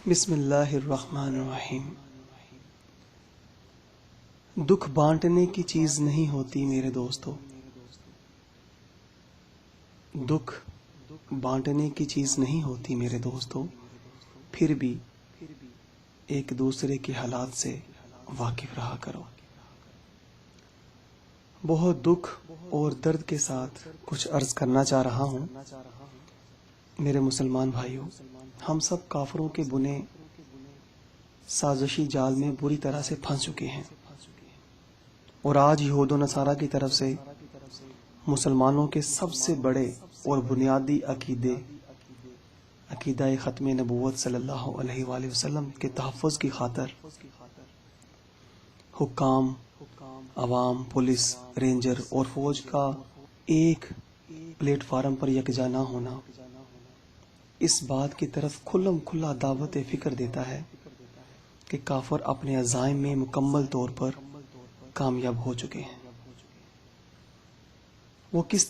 بسم اللہ الرحمن الرحیم۔ دکھ بانٹنے کی چیز نہیں ہوتی میرے دوستو، دکھ بانٹنے کی چیز نہیں ہوتی میرے دوستو، پھر بھی ایک دوسرے کے حالات سے واقف رہا کرو۔ بہت دکھ اور درد کے ساتھ کچھ عرض کرنا چاہ رہا ہوں۔ میرے مسلمان بھائیوں، ہم سب کافروں کے بنے سازشی جال میں بری طرح سے پھنس چکے ہیں، اور آج یہود و نصارہ کی طرف سے مسلمانوں کے سب سے بڑے اور بنیادی عقیدہ ختم نبوت صلی اللہ علیہ وآلہ وسلم کے تحفظ کی خاطر حکام، عوام، پولیس، رینجر اور فوج کا ایک پلیٹ فارم پر یکجا نہ ہونا اس بات کی طرف کھلم کھلا دعوت فکر دیتا ہے کہ کافر اپنے عزائم میں مکمل طور پر کامیاب ہو چکے ہیں۔ وہ کس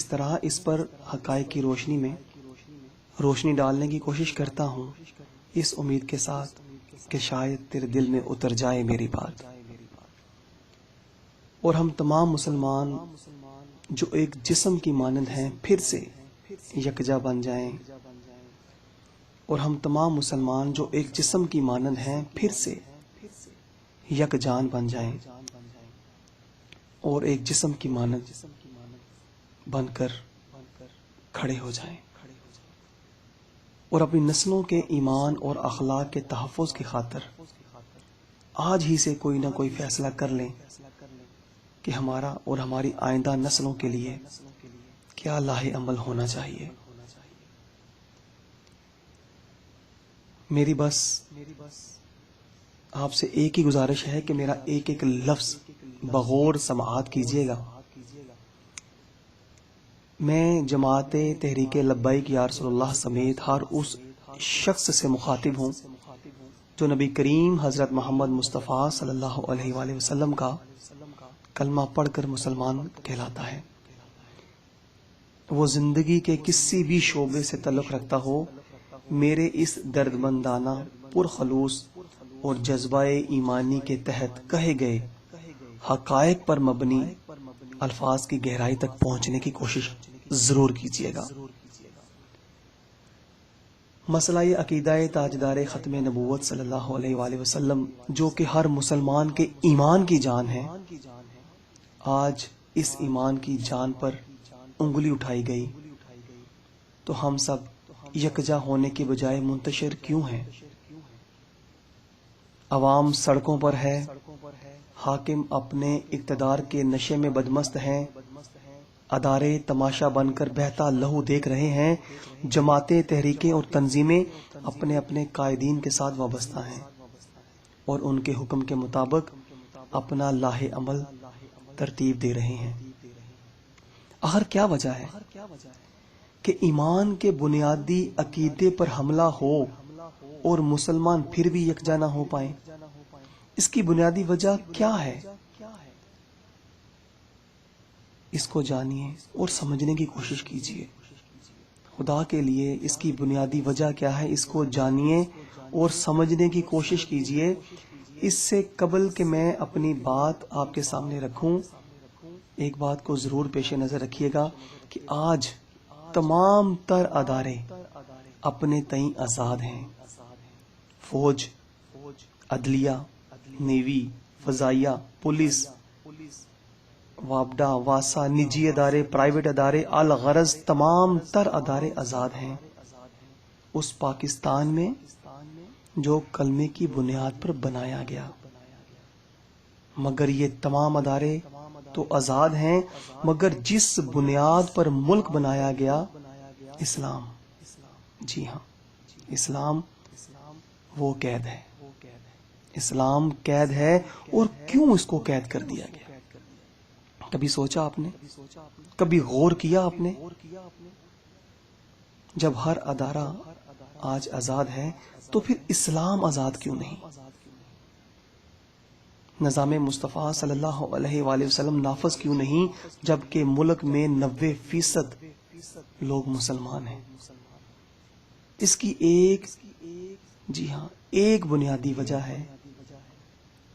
طرح اس پر حقائق کی روشنی میں روشنی ڈالنے کی کوشش کرتا ہوں، اس امید کے ساتھ کہ شاید تیرے دل میں اتر جائے میری بات، اور ہم تمام مسلمان جو ایک جسم کی مانند ہیں پھر سے یکجا بن جائیں، اور ہم تمام مسلمان جو ایک جسم کی مانند ہیں پھر سے یک جان بن جائیں، اور ایک جسم کی مانند بن کر کھڑے ہو جائیں، اور اپنی نسلوں کے ایمان اور اخلاق کے تحفظ کی خاطر آج ہی سے کوئی نہ کوئی فیصلہ کر لیں کہ ہمارا اور ہماری آئندہ نسلوں کے لیے کیا لاہ عمل ہونا چاہیے۔ میری بس آپ سے ایک ہی گزارش ہے کہ میرا ایک ایک لفظ بغور سماعت کیجیے گا۔ میں جماعت تحریک لبیک یا رسول اللہ سمیت ہر اس شخص سے مخاطب ہوں جو نبی کریم حضرت محمد مصطفیٰ صلی اللہ علیہ وآلہ وسلم کا کلمہ پڑھ کر مسلمان کہلاتا ہے، وہ زندگی کے کسی بھی شعبے سے تعلق رکھتا ہو، میرے اس درد مندانہ پرخلوص اور جذبہ ایمانی کے تحت کہے گئے حقائق پر مبنی الفاظ کی گہرائی تک پہنچنے کی کوشش ضرور کیجیے گا۔ مسئلہ عقیدہ تاجدار ختم نبوت صلی اللہ علیہ وآلہ وسلم جو کہ ہر مسلمان کے ایمان کی جان ہے، آج اس ایمان کی جان پر انگلی اٹھائی گئی تو ہم سب یکجا ہونے کے بجائے منتشر کیوں ہیں؟ عوام سڑکوں پر ہے، حاکم اپنے اقتدار کے نشے میں بدمست ہیں، ادارے تماشا بن کر بہتا لہو دیکھ رہے ہیں، جماعتیں، تحریکیں اور تنظیمیں اپنے اپنے قائدین کے ساتھ وابستہ ہیں اور ان کے حکم کے مطابق اپنا لاہ عمل ترتیب دے رہے ہیں۔ آخر کیا وجہ ہے کہ ایمان کے بنیادی عقیدے پر حملہ ہو اور مسلمان پھر بھی یکجا نہ ہو پائیں؟ اس کی بنیادی وجہ کیا ہے؟ اس کو جانیے اور سمجھنے کی کوشش کیجیے۔ خدا کے لیے اس کی بنیادی وجہ کیا ہے، اس کو جانیے اور سمجھنے کی کوشش کیجیے۔ اس سے قبل کہ میں اپنی بات آپ کے سامنے رکھوں، ایک بات کو ضرور پیش نظر رکھیے گا کہ آج تمام تر ادارے اپنے تئیں آزاد ہیں۔ فوج، عدلیہ، نیوی، فضائیہ، پولیس، وابڈا، واسا، نجی ادارے، پرائیویٹ ادارے، الغرض تمام تر ادارے آزاد ہیں اس پاکستان میں جو کلمے کی بنیاد پر بنایا گیا، مگر یہ تمام ادارے تو آزاد ہیں، مگر جس بنیاد پر ملک بنایا گیا، اسلام، جی ہاں، اسلام وہ قید ہے، اسلام قید ہے۔ اور کیوں اس کو قید کر دیا گیا؟ کبھی سوچا آپ نے؟ کبھی غور کیا آپ نے؟ جب ہر ادارہ آج آزاد ہے تو پھر اسلام آزاد کیوں نہیں؟ نظام مصطفیٰ صلی اللہ علیہ وآلہ وسلم نافذ کیوں نہیں جبکہ ملک میں 90% لوگ مسلمان ہیں؟ اس کی ایک بنیادی وجہ ہے،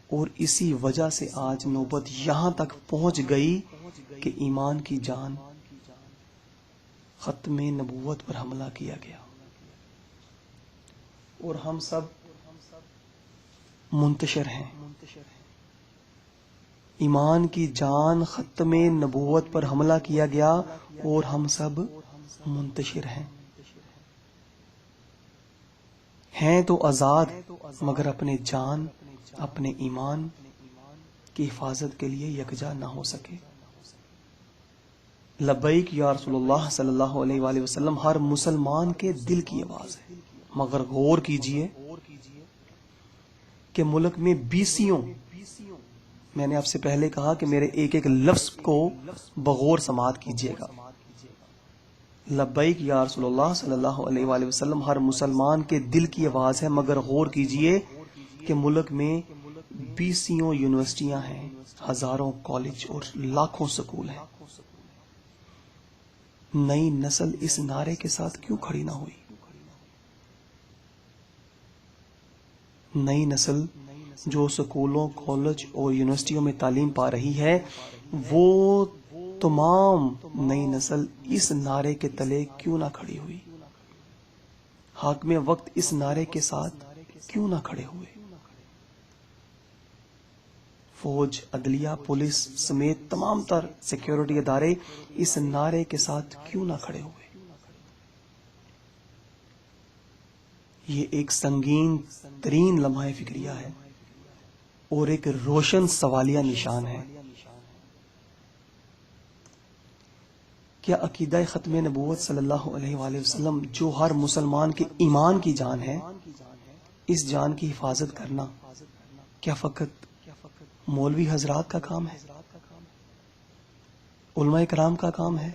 اور اسی وجہ سے آج نوبت یہاں تک پہنچ گئی کہ ایمان کی جان ختم نبوت پر حملہ کیا گیا، اور ہم سب منتشر ہیں۔ ایمان کی جان ختم نبوت پر حملہ کیا گیا اور ہم سب منتشر ہیں تو آزاد، مگر اپنے جان، اپنے ایمان کی حفاظت کے لیے یکجا نہ ہو سکے۔ لبیک یا رسول اللہ صلی اللہ علیہ وآلہ وسلم ہر مسلمان کے دل کی آواز ہے، مگر غور کیجئے کہ ملک میں بیسیوں، میں نے آپ سے پہلے کہا کہ میرے ایک ایک لفظ کو بغور سماعت کیجئے گا۔ لبیک یا رسول اللہ صلی اللہ علیہ وآلہ وسلم ہر مسلمان کے دل کی آواز ہے، مگر غور کیجئے کہ ملک میں بیسیوں یونیورسٹیاں ہیں، ہزاروں کالج اور لاکھوں سکول ہیں۔ نئی نسل اس نعرے کے ساتھ کیوں کھڑی نہ ہوئی؟ نئی نسل جو سکولوں، کالج اور یونیورسٹیوں میں تعلیم پا رہی ہے، وہ تمام نئی نسل اس نعرے کے تلے کیوں نہ کھڑی ہوئی؟ حاکم وقت اس نعرے کے ساتھ کیوں نہ کھڑے ہوئے؟ فوج، عدلیہ، پولیس سمیت تمام تر سیکیورٹی ادارے اس نعرے کے ساتھ کیوں نہ کھڑے ہوئے؟ یہ ایک سنگین ترین لمحہ فکریہ ہے اور ایک روشن سوالیہ نشان ہے۔ کیا عقیدہ ختم نبوت صلی اللہ علیہ وآلہ وسلم جو ہر مسلمان کے ایمان کی جان ہے، اس جان کی حفاظت کرنا کیا فقط مولوی حضرات کا کام ہے؟ علماء کرام کا کام ہے؟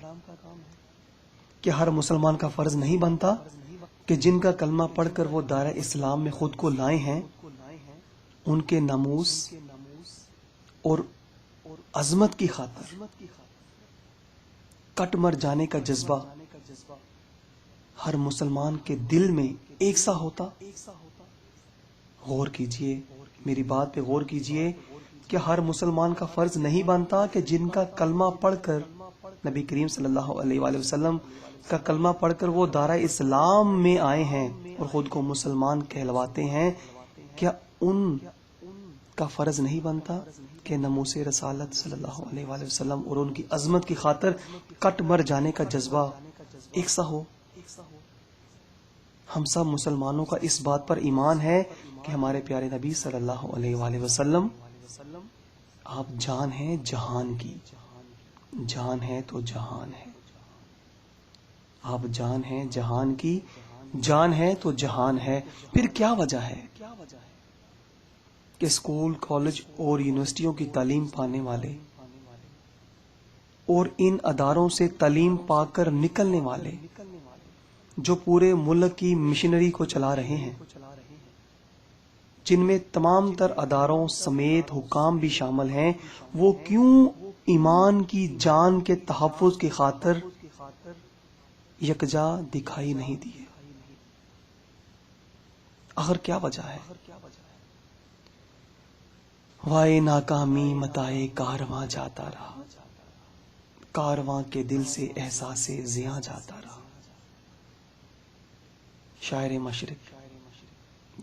کیا ہر مسلمان کا فرض نہیں بنتا کہ جن کا کلمہ پڑھ کر وہ دائرہ اسلام میں خود کو لائے ہیں، ان کے ناموس اور عظمت کی خاطر کٹ مر جانے کا جذبہ ہر مسلمان کے دل میں ایک سا ہوتا؟ غور کیجئے، میری بات پہ غور کیجئے کہ ہر مسلمان کا فرض نہیں بنتا کہ جن کا کلمہ پڑھ کر نبی کریم صلی اللہ علیہ وآلہ وسلم کا کلمہ پڑھ کر وہ دائرہ اسلام میں آئے ہیں اور خود کو مسلمان کہلواتے ہیں، کیا ان کا فرض نہیں بنتا کہ ناموس رسالت صلی اللہ علیہ وآلہ وسلم اور ان کی عظمت کی خاطر کٹ مر جانے کا جذبہ ایک سا ہو؟ ہم سب مسلمانوں کا اس بات پر ایمان ہے کہ ہمارے پیارے نبی صلی اللہ علیہ وآلہ وسلم آپ جان ہیں جہان کی، جان ہے تو جہان ہے، آپ جان ہیں جہان کی، جان ہے تو جہان ہے۔ پھر کیا وجہ ہے کہ اسکول، کالج اور یونیورسٹیوں کی تعلیم پانے والے اور ان اداروں سے تعلیم پا کر نکلنے والے جو پورے ملک کی مشنری کو چلا رہے ہیں، جن میں تمام تر اداروں سمیت حکام بھی شامل ہیں، وہ کیوں ایمان کی جان کے تحفظ کی خاطر یکجا دکھائی نہیں دیے؟ آخر کیا وجہ ہے؟ وائے ناکامی متائے کارواں جاتا رہا، کارواں کے دل سے احساس زیاں جاتا رہا۔ شاعر مشرق،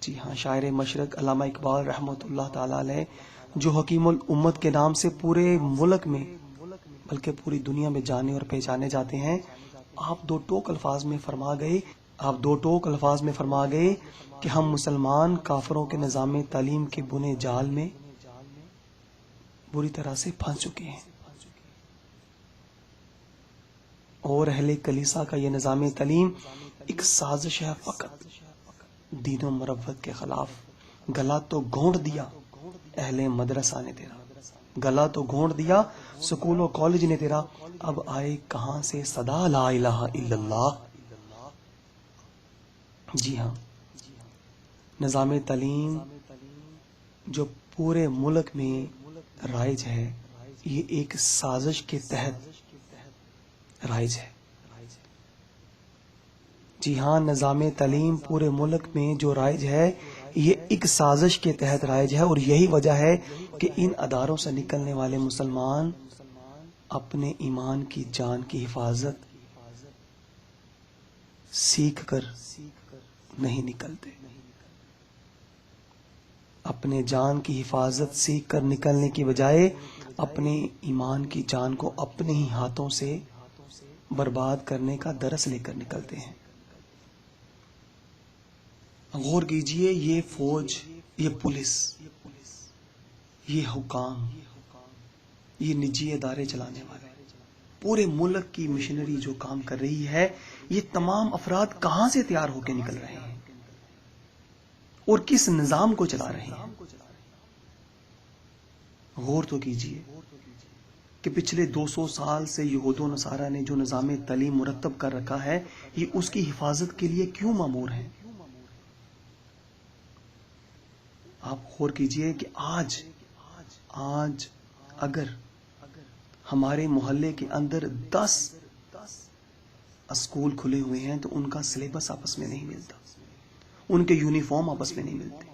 جی ہاں، شاعر مشرق علامہ اقبال رحمۃ اللہ تعالی علیہ، جو حکیم الامت کے نام سے پورے ملک میں بلکہ پوری دنیا میں جانے اور پہچانے جاتے ہیں، آپ دو ٹوک الفاظ میں فرما گئے کہ ہم مسلمان کافروں کے نظام تعلیم کے بنے جال میں بری طرح سے پھنس چکے ہیں، اور اہل کلیسا کا یہ نظام تعلیم ایک سازش ہے فقط دین و مروت کے خلاف۔ گلا تو گھونٹ دیا اہل مدرسہ نے تیرا، گلا تو گھونٹ دیا سکول و کالج نے تیرا، اب آئے کہاں سے صدا لا الہ الا اللہ۔ جی ہاں، نظام تعلیم جو پورے ملک میں رائج ہے، یہ ایک سازش کے تحت رائج ہے۔ جی ہاں، نظام تعلیم پورے ملک میں جو رائج ہے یہ ایک سازش کے تحت رائج ہے، اور یہی وجہ ہے کہ ان اداروں سے نکلنے والے مسلمان اپنے ایمان کی جان کی حفاظت سیکھ کر نہیں نکلتے، اپنے جان کی حفاظت سیکھ کر نکلنے کی بجائے اپنے ایمان کی جان کو اپنے ہی ہاتھوں سے برباد کرنے کا درس لے کر نکلتے ہیں۔ غور کیجئے، یہ فوج، یہ پولیس، یہ حکام، یہ نجی ادارے چلانے والے، پورے ملک کی مشنری جو کام کر رہی ہے، یہ تمام افراد کہاں سے تیار ہو کے نکل رہے ہیں اور کس نظام کو چلا رہے ہیں؟ غور تو کیجئے کہ پچھلے 200 سال سے یہود و نصارہ نے جو نظام تعلیم مرتب کر رکھا ہے، یہ اس کی حفاظت کے لیے کیوں مامور ہیں؟ آپ غور کیجئے کہ آج اگر ہمارے محلے کے اندر 10 اسکول کھلے ہوئے ہیں تو ان کا سلیبس آپس میں نہیں ملتا، ان کے یونیفارم آپس میں نہیں ملتے،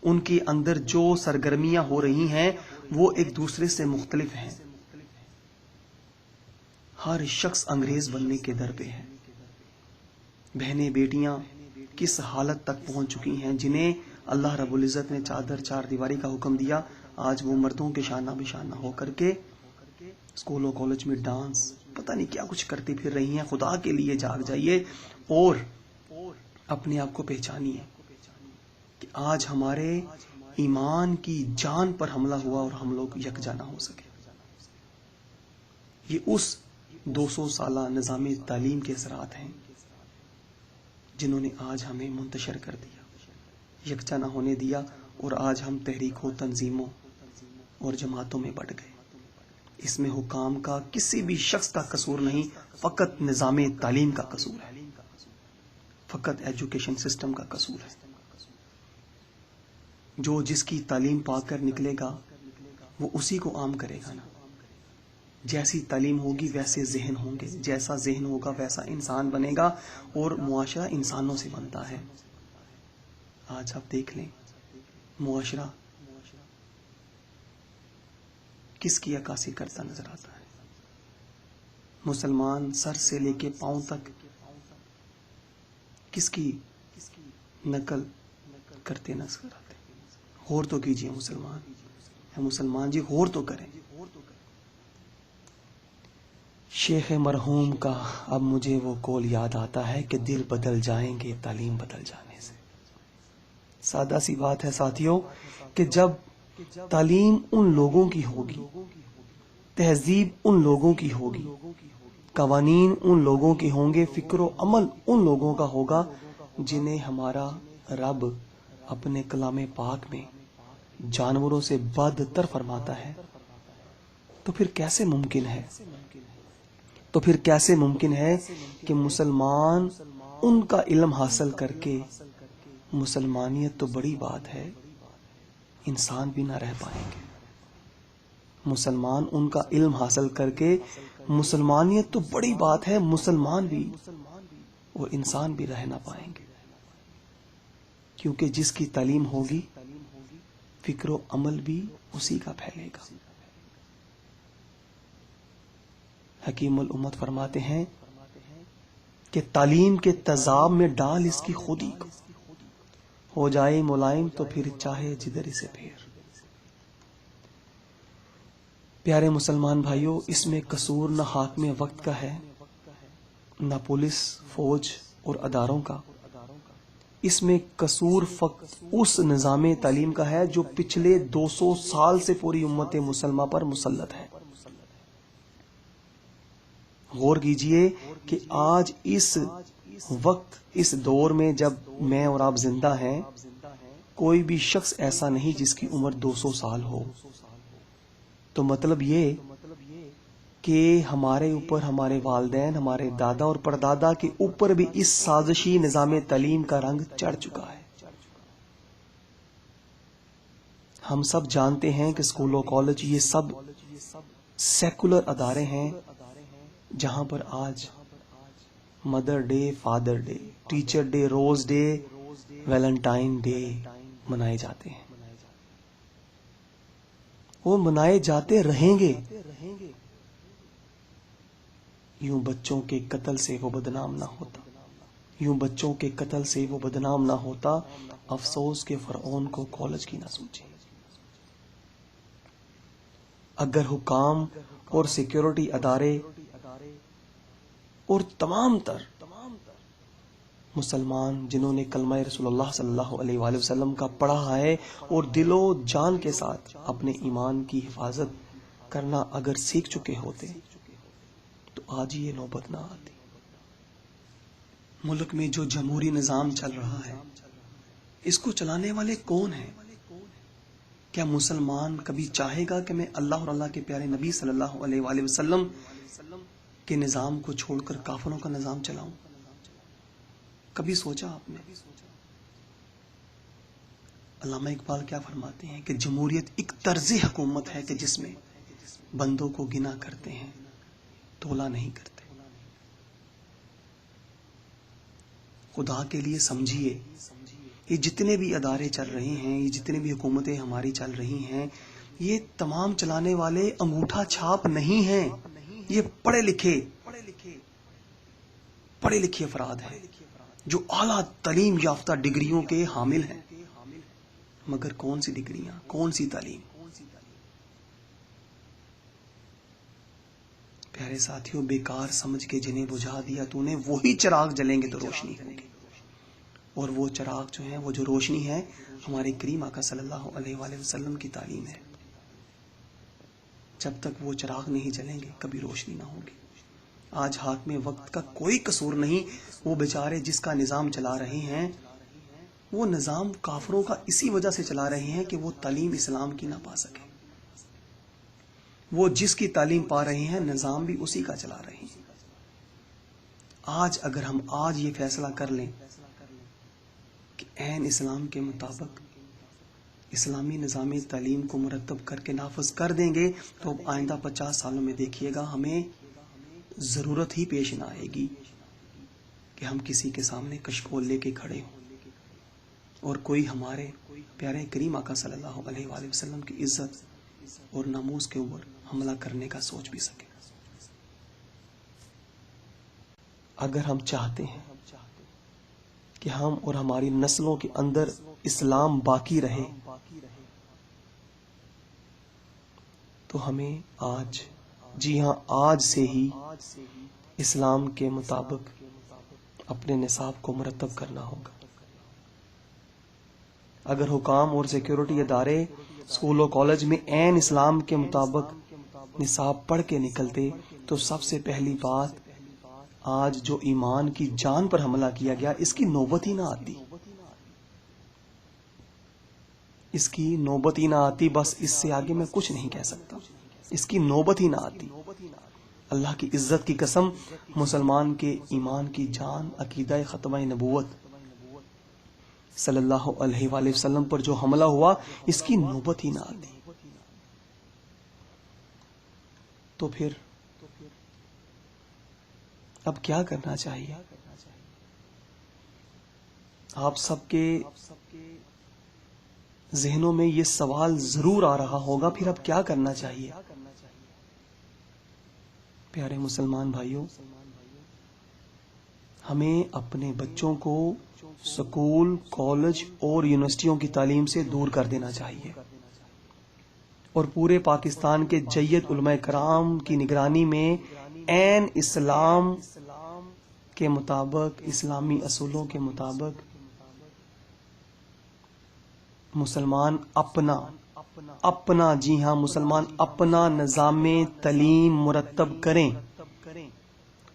ان کے اندر جو سرگرمیاں ہو رہی ہیں وہ ایک دوسرے سے مختلف ہیں۔ ہر شخص انگریز بننے کے در پہ ہے۔ بہنیں بیٹیاں کس حالت تک پہنچ چکی ہیں، جنہیں اللہ رب العزت نے چادر چار دیواری کا حکم دیا، آج وہ مردوں کے شانہ بشانہ ہو کر کے اسکول و کالج میں ڈانس پتہ نہیں کیا کچھ کرتی پھر رہی ہیں۔ خدا کے لیے جاگ جائیے اور اپنے آپ کو پہچانیے کہ آج ہمارے ایمان کی جان پر حملہ ہوا اور ہم لوگ یکجا نہ ہو سکے۔ یہ اس 200 سالہ نظام تعلیم کے اثرات ہیں جنہوں نے آج ہمیں منتشر کر دیا، یکجا نہ ہونے دیا، اور آج ہم تحریکوں، تنظیموں اور جماعتوں میں بٹ گئے۔ اس میں حکام کا کسی بھی شخص کا قصور نہیں، فقط نظام تعلیم کا قصور ہے، فقط ایجوکیشن سسٹم کا قصور ہے۔ جو جس کی تعلیم پا کر نکلے گا وہ اسی کو عام کرے گا نا۔ جیسی تعلیم ہوگی ویسے ذہن ہوں گے، جیسا ذہن ہوگا ویسا انسان بنے گا، اور معاشرہ انسانوں سے بنتا ہے۔ آج آپ دیکھ لیں معاشرہ کس کی عکاسی کرتا نظر آتا ہے؟ مسلمان سر سے لے کے پاؤں تک کس کی نقل کرتے نظر آتے؟ غور تو کیجئے مسلمان جی، غور تو کریں۔ شیخ مرحوم کا اب مجھے وہ قول یاد آتا ہے کہ دل بدل جائیں گے تعلیم بدل جانے سے۔ سادہ سی بات ہے ساتھیوں کہ جب تعلیم ان لوگوں کی ہوگی، تہذیب ان لوگوں کی ہوگی، قوانین ان لوگوں کے ہوں گے، فکر و عمل ان لوگوں کا ہوگا جنہیں ہمارا رب اپنے کلام پاک میں جانوروں سے بدتر فرماتا ہے، تو پھر کیسے ممکن ہے کہ مسلمان ان کا علم حاصل کر کے، مسلمانیت تو بڑی بات ہے، انسان بھی نہ رہ پائیں گے۔ مسلمان ان کا علم حاصل کر کے، مسلمانیت تو بڑی بات ہے، مسلمان بھی اور انسان بھی رہ نہ پائیں گے، کیونکہ جس کی تعلیم ہوگی فکر و عمل بھی اسی کا پھیلے گا۔ حکیم الامت فرماتے ہیں کہ تعلیم کے تیزاب میں ڈال اس کی خودی کو، ہو جائے ملائم تو پھر چاہے جدھر اسے پھیر۔ پیارے مسلمان بھائیوں، اس میں قصور نہ حاکم وقت کا ہے، نہ پولیس، فوج اور اداروں کا، اس میں قصور فقط اس نظام تعلیم کا ہے جو پچھلے 200 سال سے پوری امت مسلمہ پر مسلط ہے۔ غور کیجئے کہ آج اس وقت، اس دور میں جب میں اور آپ زندہ ہیں، کوئی بھی شخص ایسا نہیں جس کی عمر 200 سال ہو۔ تو مطلب یہ کہ ہمارے اوپر، ہمارے والدین، ہمارے دادا اور پردادا کے اوپر بھی اس سازشی نظام تعلیم کا رنگ چڑھ چکا ہے۔ ہم سب جانتے ہیں کہ اسکول و کالج یہ سب سیکولر ادارے ہیں جہاں پر آج mother day, father day, teacher day, rose day, Valentine day منائے جاتے ہیں. وہ منائے جاتے رہیں گے. یوں بچوں کے قتل سے وہ بدنام نہ ہوتا، یوں بچوں کے قتل سے وہ بدنام نہ ہوتا، افسوس کے فرعون کو کالج کی نہ سوچے. اگر حکام اور سیکیورٹی ادارے اور تمام تر مسلمان جنہوں نے کلمہ رسول اللہ صلی اللہ علیہ وآلہ وسلم کا پڑھا ہے اور دل و جان کے ساتھ اپنے ایمان کی حفاظت کرنا اگر سیکھ چکے ہوتے تو آج یہ نوبت نہ آتی. ملک میں جو جمہوری نظام چل رہا ہے اس کو چلانے والے کون ہیں؟ کیا مسلمان کبھی چاہے گا کہ میں اللہ اور اللہ کے پیارے نبی صلی اللہ علیہ وآلہ وسلم کے نظام کو چھوڑ کر کافروں کا نظام چلاؤں؟ کبھی سوچا آپ نے؟ علامہ اقبال کیا فرماتے ہیں کہ جمہوریت ایک طرز حکومت ہے کہ جس میں بندوں کو گنا کرتے ہیں، تولا نہیں کرتے. خدا کے لیے سمجھیے، یہ جتنے بھی ادارے چل رہے ہیں، یہ جتنے بھی حکومتیں ہماری چل رہی ہیں، یہ تمام چلانے والے انگوٹھا چھاپ نہیں ہیں. یہ پڑھے لکھے افراد ہیں جو اعلیٰ تعلیم یافتہ ڈگریوں کے حامل ہیں. مگر کون سی ڈگریاں، کون سی تعلیم؟ پیارے ساتھیوں، بیکار سمجھ کے جنہیں بجھا دیا تو نے، وہی چراغ جلیں گے تو روشنی ہوگی. اور وہ چراغ جو ہے، وہ جو روشنی ہے، ہمارے کریم آقا صلی اللہ علیہ وآلہ وسلم کی تعلیم ہے. جب تک وہ چراغ نہیں جلیں گے کبھی روشنی نہ ہوگی. آج ہاتھ میں وقت کا کوئی قصور نہیں. وہ بیچارے جس کا نظام چلا رہے ہیں، وہ نظام کافروں کا اسی وجہ سے چلا رہے ہیں کہ وہ تعلیم اسلام کی نہ پا سکے. وہ جس کی تعلیم پا رہے ہیں، نظام بھی اسی کا چلا رہے ہیں. آج اگر ہم آج یہ فیصلہ کر لیں کہ عین اسلام کے مطابق اسلامی نظام تعلیم کو مرتب کر کے نافذ کر دیں گے تو اب آئندہ 50 سالوں میں دیکھیے گا ہمیں ضرورت ہی پیش نہ آئے گی کہ ہم کسی کے سامنے کشکول لے کے کھڑے ہوں اور کوئی ہمارے پیارے کریم آقا صلی اللہ علیہ وآلہ وسلم کی عزت اور ناموس کے اوپر حملہ کرنے کا سوچ بھی سکے. اگر ہم چاہتے ہیں کہ ہم اور ہماری نسلوں کے اندر اسلام باقی رہے تو ہمیں آج، جی ہاں آج سے ہی اسلام کے مطابق اپنے نصاب کو مرتب کرنا ہوگا. اگر حکام اور سیکیورٹی ادارے اسکول و کالج میں عین اسلام کے مطابق نصاب پڑھ کے نکلتے تو سب سے پہلی بات، آج جو ایمان کی جان پر حملہ کیا گیا اس کی نوبت ہی نہ آتی. اس کی نوبت ہی نہ آتی. بس اس سے آگے میں کچھ نہیں کہہ سکتا. اس کی نوبت ہی نہ آتی. اللہ کی عزت کی قسم، مسلمان کے ایمان کی جان، عقیدہ ختمہ نبوت صلی اللہ علیہ وآلہ وسلم پر جو حملہ ہوا اس کی نوبت ہی نہ آتی. تو پھر اب کیا کرنا چاہیے؟ آپ سب کے ذہنوں میں یہ سوال ضرور آ رہا ہوگا، پھر اب کیا کرنا چاہیے؟ پیارے مسلمان بھائیوں، ہمیں اپنے بچوں کو سکول، کالج اور یونیورسٹیوں کی تعلیم سے دور کر دینا چاہیے اور پورے پاکستان کے جید علماء کرام کی نگرانی میں عین اسلام کے مطابق، اسلامی اصولوں کے مطابق مسلمان اپنا جی ہاں مسلمان اپنا نظام تعلیم مرتب کریں.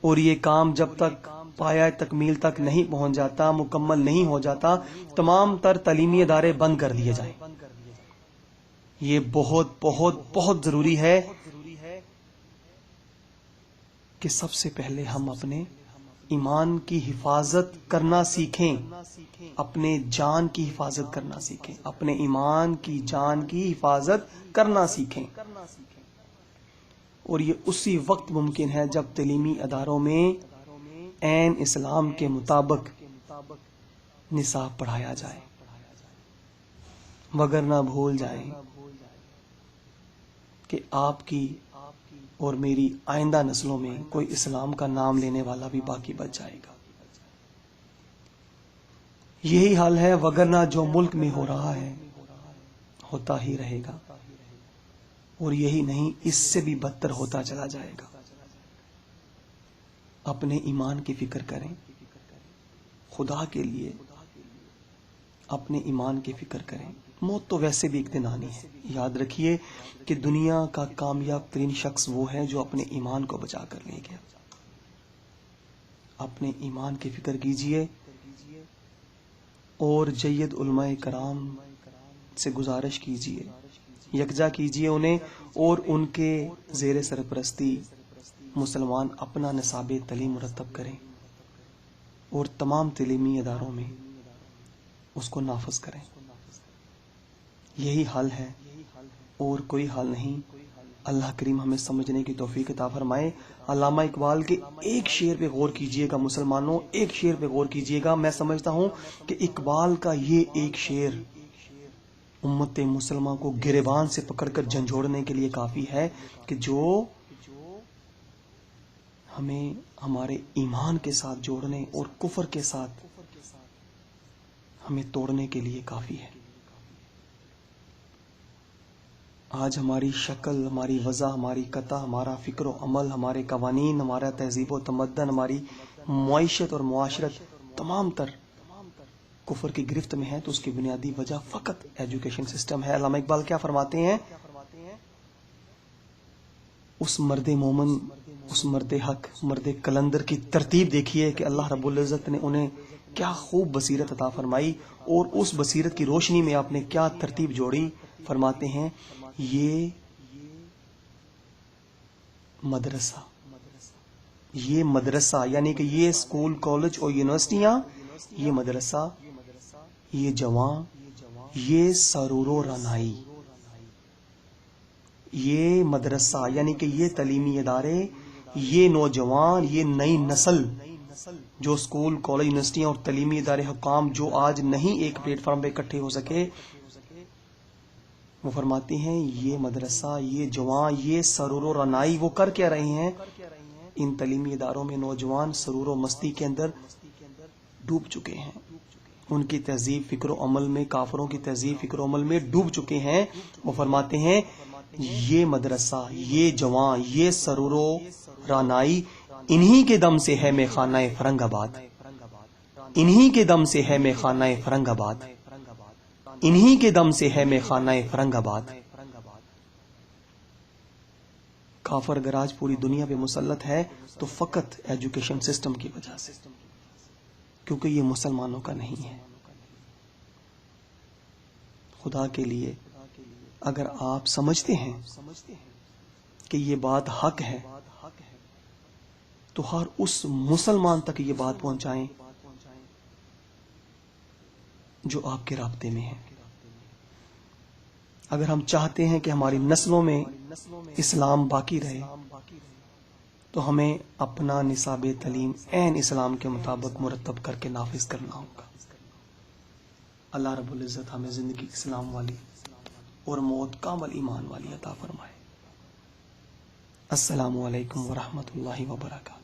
اور یہ کام جب تک پایہ تکمیل تک نہیں پہنچ جاتا، مکمل نہیں ہو جاتا، تمام تر تعلیمی ادارے بند کر دیے جائیں. یہ بہت بہت بہت ضروری ہے کہ سب سے پہلے ہم اپنے ایمان کی حفاظت کرنا سیکھیں، اپنے جان کی حفاظت کرنا سیکھیں، اپنے ایمان کی جان کی حفاظت کرنا سیکھیں. اور یہ اسی وقت ممکن ہے جب تعلیمی اداروں میں عین اسلام کے مطابق نصاب پڑھایا جائے، وگرنہ بھول جائیں کہ آپ کی اور میری آئندہ نسلوں میں کوئی اسلام کا نام لینے والا بھی باقی بچ جائے گا۔ یہی حال ہے، وگرنہ جو ملک میں ہو رہا ہے ہوتا ہی رہے گا، اور یہی نہیں اس سے بھی بدتر ہوتا چلا جائے گا۔ اپنے ایمان کی فکر کریں، خدا کے لیے اپنے ایمان کی فکر کریں۔ موت تو ویسے بھی ایک دن آنی ہے۔ یاد رکھیے کہ دنیا کا کامیاب ترین شخص وہ ہے جو اپنے ایمان کو بچا کر لے گیا۔ اپنے ایمان کی فکر کیجئے، اور جید علماء کرام سے گزارش کیجئے، یکجا کیجئے انہیں، اور ان کے زیر سرپرستی مسلمان اپنا نصاب تعلیم مرتب کریں، اور تمام تعلیمی اداروں میں اس کو نافذ کریں۔ یہی حل ہے، اور کوئی حل نہیں۔ اللہ کریم ہمیں سمجھنے کی توفیق عطا فرمائے۔ علامہ اقبال کے ایک شعر پہ غور کیجئے گا مسلمانوں، ایک شعر پہ غور کیجئے گا۔ میں سمجھتا ہوں کہ اقبال کا یہ ایک شعر امت مسلمہ کو گریبان سے پکڑ کر جھنجھوڑنے کے لیے کافی ہے، کہ جو ہمیں ہمارے ایمان کے ساتھ جوڑنے اور کفر کے ساتھ ہمیں توڑنے کے لیے کافی ہے۔ آج ہماری شکل، ہماری وضع، ہماری قطع، ہمارا فکر و عمل، ہمارے قوانین، ہمارا تہذیب و تمدن، ہماری معیشت اور معاشرت تمام تر کفر کی گرفت میں ہے، تو اس کی بنیادی وجہ فقط ایجوکیشن سسٹم ہے۔ علامہ اقبال کیا فرماتے ہیں؟ اس مرد مومن، اس مرد حق، مرد کلندر کی ترتیب دیکھیے کہ اللہ رب العزت نے انہیں کیا خوب بصیرت عطا فرمائی، اور اس بصیرت کی روشنی میں آپ نے کیا ترتیب جوڑی۔ فرماتے ہیں یہ مدرسہ یعنی کہ یہ اسکول، کالج اور یونیورسٹیاں، یہ مدرسہ، یہ جوان، یہ سرور و رعنائی، یہ مدرسہ یعنی کہ یہ تعلیمی ادارے، یہ نوجوان، یہ نئی نسل جو اسکول، کالج، یونیورسٹیاں اور تعلیمی ادارے، حکام جو آج نہیں ایک پلیٹ فارم پہ اکٹھے ہو سکے، وہ فرماتے ہیں یہ مدرسہ، یہ جوان، یہ سرور و رعنائی، وہ کر کیا رہے ہیں؟ ان تعلیمی اداروں میں نوجوان سرور و مستی کے اندر ڈوب چکے ہیں، ان کی تہذیب فکر و عمل میں، کافروں کی تہذیب فکر و عمل میں ڈوب چکے ہیں۔ وہ فرماتے ہیں یہ مدرسہ، یہ جوان، یہ سرور و رعنائی، انہی کے دم سے ہے میخانہ فرنگ آباد، انہی کے دم سے ہے میخانہ فرنگ آباد، انہی کے دم سے ہے میخانہ فرنگ آباد۔ کافر اگر آج پوری دنیا پہ مسلط ہے تو فقط ایجوکیشن سسٹم کی وجہ سے، کیونکہ یہ مسلمانوں کا نہیں ہے۔ خدا کے لیے اگر آپ سمجھتے ہیں کہ یہ بات حق ہے تو ہر اس مسلمان تک یہ بات پہنچائیں جو آپ کے رابطے میں ہے۔ اگر ہم چاہتے ہیں کہ ہماری نسلوں میں اسلام باقی رہے تو ہمیں اپنا نصاب تعلیم عین اسلام کے مطابق مرتب کر کے نافذ کرنا ہوگا۔ اللہ رب العزت ہمیں زندگی اسلام والی اور موت کامل ایمان والی عطا فرمائے۔ السلام علیکم ورحمۃ اللہ وبرکاتہ۔